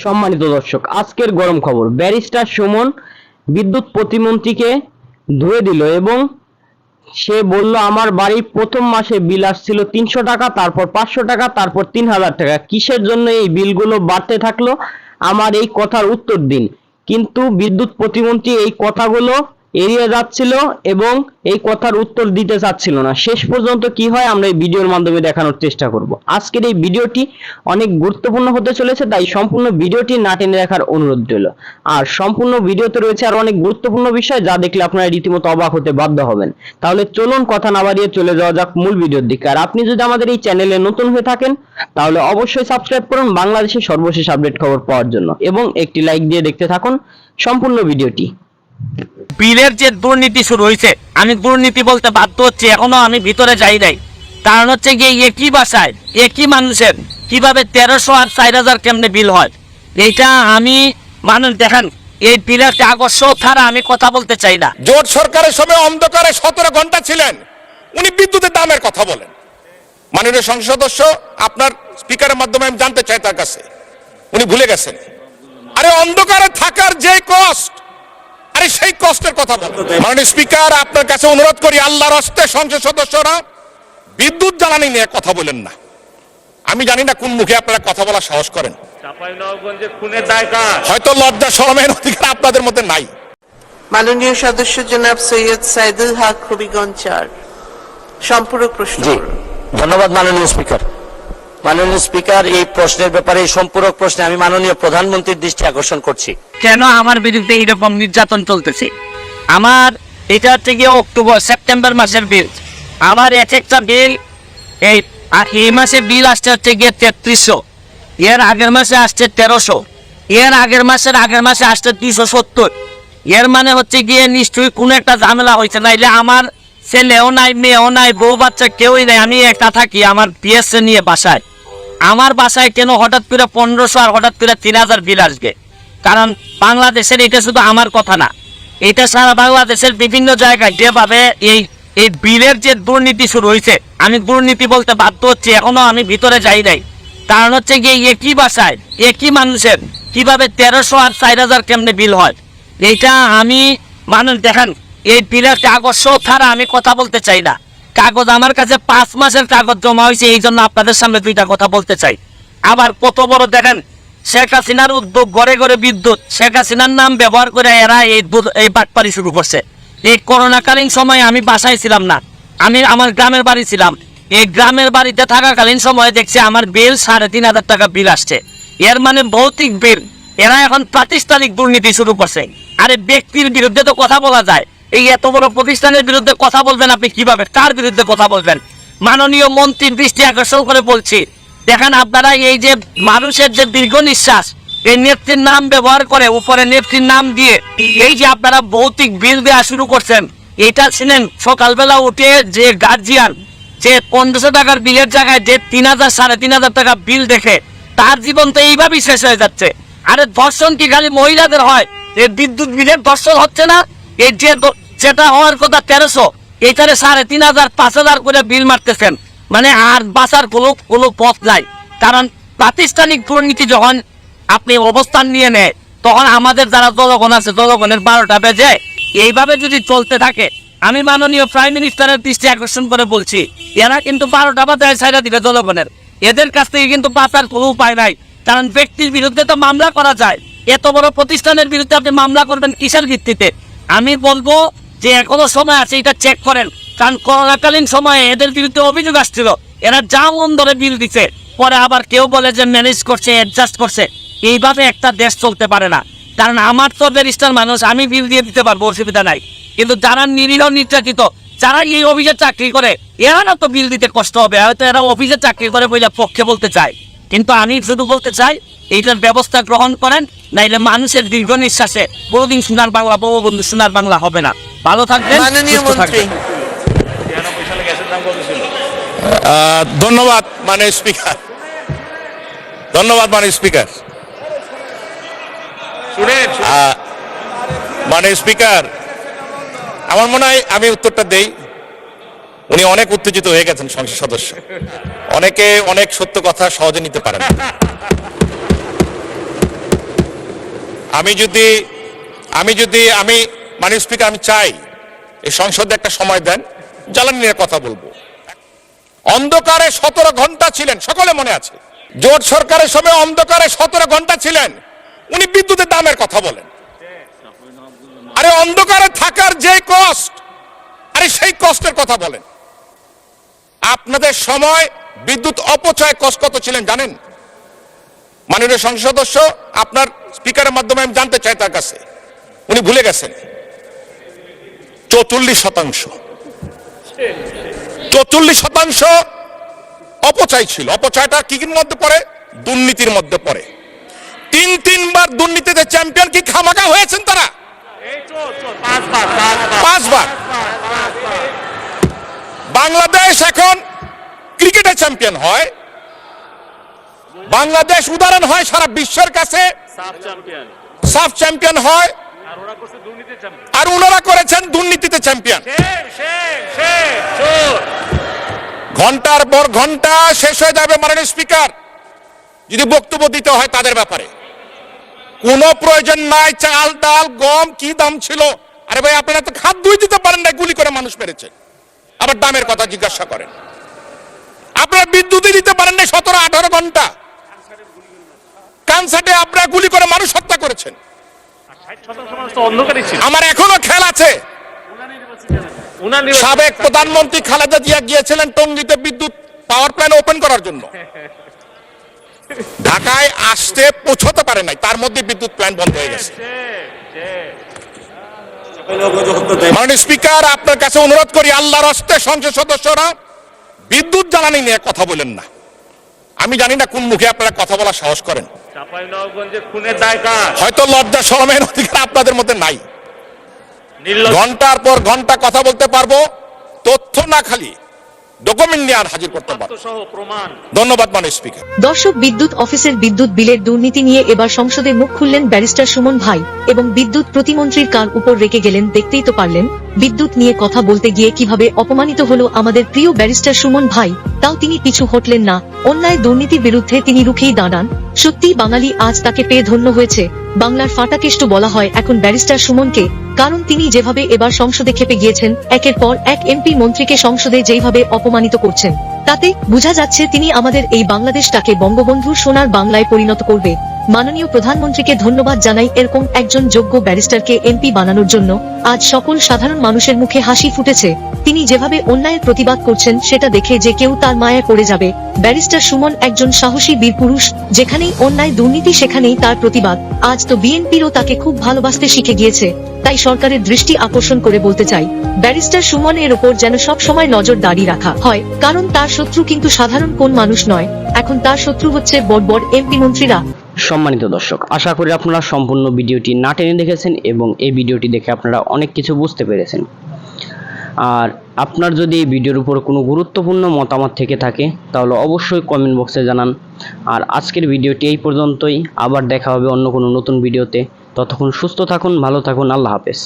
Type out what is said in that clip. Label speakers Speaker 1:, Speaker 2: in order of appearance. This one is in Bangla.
Speaker 1: সম্মানিত দর্শক, আজকের গরম খবর, ব্যারিস্টার সুমন বিদ্যুৎ প্রতিমন্ত্রীকে ধুয়ে দিল এবং সে বলল আমার বাড়ির প্রথম মাসে বিল আসছিল ৩০০ টাকা, তারপর ৫০০ টাকা, তারপর ৩০০০ টাকা। কিসের জন্য এই বিলগুলো বাড়তে থাকলো? আমার এই কথার উত্তর দিন। কিন্তু বিদ্যুৎ প্রতিমন্ত্রী এই কথাগুলো এড়িয়ে যাচ্ছিল এবং এই কথার উত্তর দিতে চাচ্ছিল না। শেষ পর্যন্ত কি হয় আমরা এই ভিডিওর মাধ্যমে দেখানোর চেষ্টা করব। আজকের এই ভিডিওটি অনেক গুরুত্বপূর্ণ হতে চলেছে, তাই সম্পূর্ণ ভিডিওটি না টেনে দেখার অনুরোধ রইল। আর সম্পূর্ণ ভিডিওতে রয়েছে আর অনেক গুরুত্বপূর্ণ বিষয়, যা দেখলে আপনারা রীতিমতো অবাক হতে বাধ্য হবেন। তাহলে চলুন কথা না বাড়িয়ে চলে যাওয়া যাক মূল ভিডিওর দিকে। আর আপনি যদি আমাদের এই চ্যানেলে নতুন হয়ে থাকেন তাহলে অবশ্যই সাবস্ক্রাইব করুন বাংলাদেশের সর্বশেষ আপডেট খবর পাওয়ার জন্য এবং একটি লাইক দিয়ে দেখতে থাকুন সম্পূর্ণ ভিডিওটি।
Speaker 2: বিলের যে দুর্নীতি শুরু হয়েছে, আমি দুর্নীতি বলতে বাধ্য হচ্ছি, এখনো আমি ভিতরে যাই নাই। কারণ হচ্ছে গিয়ে একই বাসায় একই মানুষের কিভাবে ১৩০০ আর ৪০০০ কেমনে বিল হয়, এইটা আমি মানুষ দেখেন। এই বিলের কাগজ ছাড়া আমি কথা বলতে চাই না।
Speaker 3: জোট সরকারের সময় অন্ধকারে ১৭ ঘন্টা ছিলেন, উনি বিদ্যুতের দামের কথা বলেন। মাননীয় সংসদ সদস্য, আপনার স্পিকারের মাধ্যমে আমি জানতে চাই তার কাছে, উনি ভুলে গেছেন। আরে অন্ধকারে থাকার যে কষ্ট, আরে সেই কষ্টের কথা বলেন। মাননীয় স্পিকার, আপনার কাছে অনুরোধ করি, আল্লাহর হস্তে সংসদ সদস্যরা বিদ্যুৎ জ্বালানি নিয়ে কথা বলেন না। আমি জানি না কোন মুখে আপনারা কথা বলার সাহস করেন। হয়তো লজ্জা শরমের অধিকার আপনাদের মধ্যে নাই।
Speaker 4: মাননীয় সদস্য জনাব সৈয়দ সাইদুল হক হবিগঞ্জ ৪ সম্পূরক প্রশ্ন।
Speaker 5: ধন্যবাদ মাননীয় স্পিকার। মাননীয় স্পিকার, এই প্রশ্নের ব্যাপারে, এই সম্পূরক প্রশ্নে আমি মাননীয় প্রধানমন্ত্রীর দৃষ্টি আকর্ষণ করছি।
Speaker 2: কেন আমার বিরুদ্ধে এইরকম নির্যাতন চলতেছে? আমার এটা হচ্ছে গিয়ে সেপ্টেম্বর মাসের বিল। আমার এক একটা বিল এই মাসে বিল আসছে হচ্ছে গিয়ে ৩৩০০, এর আগের মাসে আসছে ১৩০০, এর আগের মাসে আসছে ২৭০। এর মানে হচ্ছে গিয়ে নিশ্চয়ই কোনো একটা ঝামেলা হয়েছে, নাইলে আমার ছেলেও নাই, মেয়েও নাই, বউ বাচ্চা কেউই নাই, আমি একা থাকি আমার পিএসএ নিয়ে বাসায়। আমার বাসায় কেন হঠাৎ করে ১৫০০ আর হঠাৎ করে ৩০০০ বিল আসবে? কারণ বাংলাদেশের এটা শুধু আমার কথা না, এটা সারা বাংলাদেশের বিভিন্ন জায়গায় যেভাবে এই বিলের যে দুর্নীতি শুরু হয়েছে, আমি দুর্নীতি বলতে বাধ্য হচ্ছি, এখনো আমি ভিতরে যাই নাই। কারণ হচ্ছে গিয়ে একই বাসায় একই মানুষের কিভাবে ১৩০০ আর ৪০০০ কেমনে বিল হয়, এইটা আমি মানুষ দেখেন। এই বিলের কাগজ ছাড়া আমি কথা বলতে চাই না। কাগজ আমার কাছে ৫ মাসের কাগজ জমা হয়েছে, এই জন্য আপনাদের সামনে দুইটা কথা বলতে চাই। আবার কত বড় দেখেন, শেখ হাসিনার উদ্যোগ, ঘরে ঘরে বিদ্যুৎ, শেখ হাসিনার নাম ব্যবহার করে এরা এই বাটপারি শুরু করছে। এই করোনাকালীন সময়ে আমি বাসায় ছিলাম না, আমি আমার গ্রামের বাড়ি ছিলাম। এই গ্রামের বাড়িতে থাকাকালীন সময়ে দেখছি আমার বিল ৩৫০০ টাকা বিল আসছে। এর মানে ভৌতিক বিল। এরা এখন প্রাতিষ্ঠানিক দুর্নীতি শুরু করছে। আরে ব্যক্তির বিরুদ্ধে তো কথা বলা যায়, এই এত বড় প্রতিষ্ঠানের বিরুদ্ধে কথা বলবেন আপনি কিভাবে? কার বিরুদ্ধে কথা বলবেন? মাননীয় মন্ত্রীর দৃষ্টি আকর্ষণ করে বলছি, দেখেন আপনারা এই যে মানুষের যে দীর্ঘ নিঃশ্বাস, এই নেত্রীর নাম ব্যবহার করে, উপরে নেত্রীর নাম দিয়ে এই যে আপনারা ভৌতিক বিল দেওয়া শুরু করছেন, এটা ছিলেন সকালবেলা উঠে যে গার্জিয়ান, যে ১৫০০ টাকার বিলের জায়গায় যে ৩০০০ ৩৫০০ টাকা বিল দেখে, তার জীবন তো এইভাবেই শেষ হয়ে যাচ্ছে। আরে ধর্ষণ কি খালি মহিলাদের হয়? এই বিদ্যুৎ বিলের ধর্ষণ হচ্ছে না? এই যেটা হওয়ার কথা ১৩০০, এইটারে ৩৫০০ ৫০০০ করে বিল মারতেছেন। মানে আর বাঁচার কোনো পথ নাই। কারণ প্রাতিষ্ঠানিক দুর্নীতি যখন আপনি অবস্থান নিয়ে নেয়, তখন আমাদের যারা জনগণ আছে, জনগণের ১২টা বেজে। এইভাবে যদি চলতে থাকে, আমি মাননীয় প্রাইম মিনিস্টারের দৃষ্টি আকর্ষণ করে বলছি, এরা কিন্তু ১২টা বাজায় ছাইড়া দিবে জনগণের। এদের কাছ থেকে কিন্তু বাঁচার কোনো উপায় নাই। কারণ ব্যক্তির বিরুদ্ধে তো মামলা করা যায়, এত বড় প্রতিষ্ঠানের বিরুদ্ধে আপনি মামলা করবেন কিসের ভিত্তিতে? আমি বলবো যে এখনো সময় আছে, এটা চেক করেন। কারণ করোনাকালীন সময়ে এদের বিরুদ্ধে অভিযোগ আসছিল, এরা যা মন ধরে বিল দিচ্ছে, পরে আবার কেউ বলে যে ম্যানেজ করছে, অ্যাডজাস্ট করছে। এইভাবে একটা দেশ চলতে পারে না। কারণ আমার তো ব্যারিস্টার মানুষ, আমি বিল দিয়ে দিতে পারবো, অসুবিধা নাই। কিন্তু যারা নিরীহ নির্যাতিত, যারা এই অফিসে চাকরি করে, এরা না তো বিল দিতে কষ্ট হবে, হয়তো এরা অফিসে চাকরি করে বলে পক্ষে বলতে চায়। কিন্তু আমি শুধু বলতে চাই, এইটার ব্যবস্থা গ্রহণ করেন, নাইলে মানুষের দীর্ঘ নিঃশ্বাসে বহুদিন সোনার বাংলা, বঙ্গবন্ধু সোনার বাংলা হবে না। ভালো থাকবেন, সুস্থ থাকবেন।
Speaker 3: ধন্যবাদ মাননীয় স্পিকার, ধন্যবাদ মাননীয় স্পিকার। মাননীয় স্পিকার, আমার মনে হয় আমি উত্তরটা দেই। উনি অনেক উত্তেজিত হয়ে গেছেন সংসদ সদস্য, অনেকে অনেক সত্য কথা সহজে নিতে পারেন। আমি মাননীয় স্পিকার আমি চাই এই সংসদে একটা সময় দেন, জ্বালানি নিয়ে কথা বলবো। অন্ধকারে 17 ঘন্টা ছিলেন, সকলে মনে আছে। জোট সরকারের সময় অন্ধকারে 17 ঘন্টা ছিলেন, উনি বিদ্যুতের দামের কথা বলেন। আরে অন্ধকারে থাকার যে কষ্ট, আরে সেই কষ্টের কথা বলেন। আপনাদের সময় বিদ্যুৎ অপচয় কষ্ট কত ছিলেন জানেন? মাননীয় সংসদ সদস্য আপনার স্পিকারের মাধ্যমে আমি জানতে চাই তার কাছে, উনি ভুলে গেছেন 44% অপচয় ছিল। অপচয়টা কি মধ্যে পড়ে? দুর্নীতির মধ্যে পড়ে। তিনবার দুর্নীতিতে চ্যাম্পিয়ন কি খামাখা হয়েছেন তারা? 5 বার। বাংলাদেশ এখন ক্রিকেটে চ্যাম্পিয়ন হয়, বাংলাদেশ উদাহরণ হয় সারা বিশ্বের কাছে, সাফ চ্যাম্পিয়ন হয়, আর ওনারা করেছেন দুর্নীতিতে চ্যাম্পিয়ন। ঘন্টার পর ঘন্টা শেষ হয়ে যাবে মাননীয় স্পিকার যদি বক্তব্য দিতে হয় তাদের ব্যাপারে। কোনো প্রয়োজন নাই। চাল ডাল গম কি দাম ছিল? আরে ভাই আপনারা তো খাদ্যই দিতে পারেন না, গুলি করে মানুষ মেরেছে, আবার দামের কথা জিজ্ঞাসা করেন। আপনারা বিদ্যুৎই দিতে পারেন না 17-18 ঘন্টা। কানসাটে আপনারা গুলি করে মানুষ হত্যা করেছেন। আমার এখনো খেয়াল আছে, সাবেক প্রধানমন্ত্রী খালেদা জিয়া গিয়েছিলেন টঙ্গীতে বিদ্যুৎ পাওয়ার প্ল্যান্ট ওপেন করার জন্য। ঢাকায় আসতে পৌঁছতে পারে নাই, তার মধ্যে বিদ্যুৎ প্ল্যান্ট বন্ধ হয়ে গেছে। মাননীয় স্পিকার আপনার কাছে অনুরোধ করি, আল্লাহর হস্তে সংসদ সদস্যরা বিদ্যুৎ জ্বালানি নিয়ে কথা বলেন না। আমি জানি না কোন মুখে আপনারা কথা বলার সাহস করেন। হয়তো লজ্জা শরমের অধিকার আপনাদের মধ্যে নাই। ঘন্টার পর ঘন্টা কথা বলতে পারবো, তথ্য না খালি ডকুমেন্ট নিয়ে আর হাজির করতে পারবো। ধন্যবাদ মাননীয় স্পিকার।
Speaker 6: দর্শক, বিদ্যুৎ অফিসের বিদ্যুৎ বিলের দুর্নীতি নিয়ে এবার সংসদে মুখ খুললেন ব্যারিস্টার সুমন ভাই এবং বিদ্যুৎ প্রতিমন্ত্রীর কান উপর রেখে গেলেন। দেখতেই তো পারলেন বিদ্যুৎ নিয়ে কথা বলতে গিয়ে কিভাবে অপমানিত হলো আমাদের প্রিয় ব্যারিস্টার সুমন ভাই। তাও তিনি পিছু হটলেন না, অন্যায় দুর্নীতির বিরুদ্ধে তিনি রুখেই দাঁড়ান। সত্যি বাঙালি আজ তাকে পেয়ে ধন্য হয়েছে। বাংলার ফাটাকেষ্ট বলা হয় এখন ব্যারিস্টার সুমনকে, কারণ তিনি যেভাবে এবার সংসদে খেপে গিয়েছেন, একের পর এক এমপি মন্ত্রীকে সংসদে যেভাবে অপমানিত করছেন, তাতে বোঝা যাচ্ছে তিনি আমাদের এই বাংলাদেশটাকে বঙ্গবন্ধুর সোনার বাংলায় পরিণত করবে। মাননীয় প্রধানমন্ত্রীকে ধন্যবাদ জানাই এরকম একজন যোগ্য ব্যারিস্টারকে এমপি বানানোর জন্য। আজ সকল সাধারণ মানুষের মুখে হাসি ফুটেছে। তিনি যেভাবে অন্যায়ের প্রতিবাদ করছেন সেটা দেখে যে কেউ তার মায়ায় পড়ে যাবে। ব্যারিস্টার সুমন একজন সাহসী বীরপুরুষ, যেখানেই অন্যায় দুর্নীতি সেখানেই তার প্রতিবাদ। আজ তো বিএনপিরও তাকে খুব ভালোবাসতে শিখে গিয়েছে। তাই সরকারের দৃষ্টি আকর্ষণ করে বলতে চাই, ব্যারিস্টার সুমন এর ওপর যেন সব সময় নজরদারি রাখা হয়, কারণ তার শত্রু কিন্তু সাধারণ কোন মানুষ নয়, এখন তার শত্রু হচ্ছে বড় বড় এমপি মন্ত্রীরা।
Speaker 1: সম্মানিত দর্শক, আশা করি আপনারা সম্পূর্ণ ভিডিওটি না টেনে দেখেছেন এবং এই ভিডিওটি দেখে আপনারা অনেক কিছু বুঝতে পেরেছেন। আর আপনার যদি এই ভিডিওর উপর কোনো গুরুত্বপূর্ণ মতামত থেকে থাকে তাহলে অবশ্যই কমেন্ট বক্সে জানান। আর আজকের ভিডিওটি এই পর্যন্তই, আবার দেখা হবে অন্য কোনো নতুন ভিডিওতে। ততক্ষণ সুস্থ থাকুন, ভালো থাকুন, আল্লাহ হাফেজ।